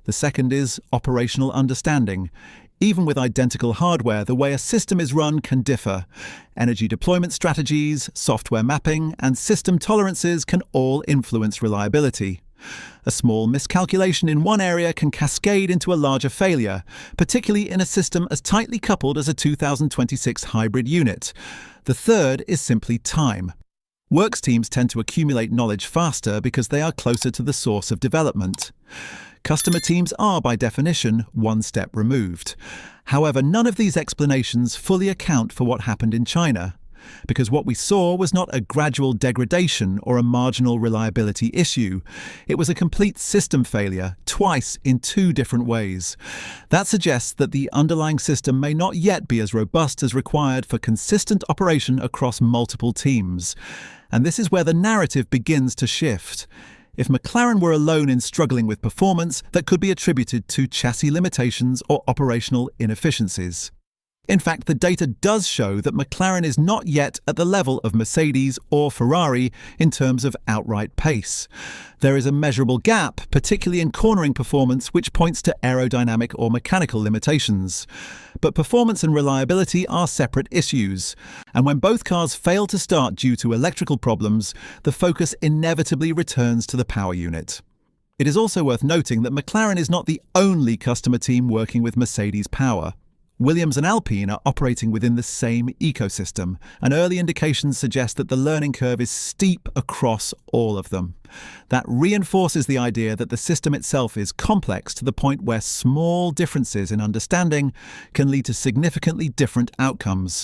The second is operational understanding. Even with identical hardware, the way a system is run can differ. Energy deployment strategies, software mapping, and system tolerances can all influence reliability. A small miscalculation in one area can cascade into a larger failure, particularly in a system as tightly coupled as a 2026 hybrid unit. The third is simply time. Works teams tend to accumulate knowledge faster because they are closer to the source of development. Customer teams are, by definition, one step removed. However, none of these explanations fully account for what happened in China, because what we saw was not a gradual degradation or a marginal reliability issue. It was a complete system failure, twice in two different ways. That suggests that the underlying system may not yet be as robust as required for consistent operation across multiple teams. And this is where the narrative begins to shift. If McLaren were alone in struggling with performance, that could be attributed to chassis limitations or operational inefficiencies. In fact, the data does show that McLaren is not yet at the level of Mercedes or Ferrari in terms of outright pace. There is a measurable gap, particularly in cornering performance, which points to aerodynamic or mechanical limitations. But performance and reliability are separate issues, and when both cars fail to start due to electrical problems, the focus inevitably returns to the power unit. It is also worth noting that McLaren is not the only customer team working with Mercedes power. Williams and Alpine are operating within the same ecosystem, and early indications suggest that the learning curve is steep across all of them. That reinforces the idea that the system itself is complex to the point where small differences in understanding can lead to significantly different outcomes.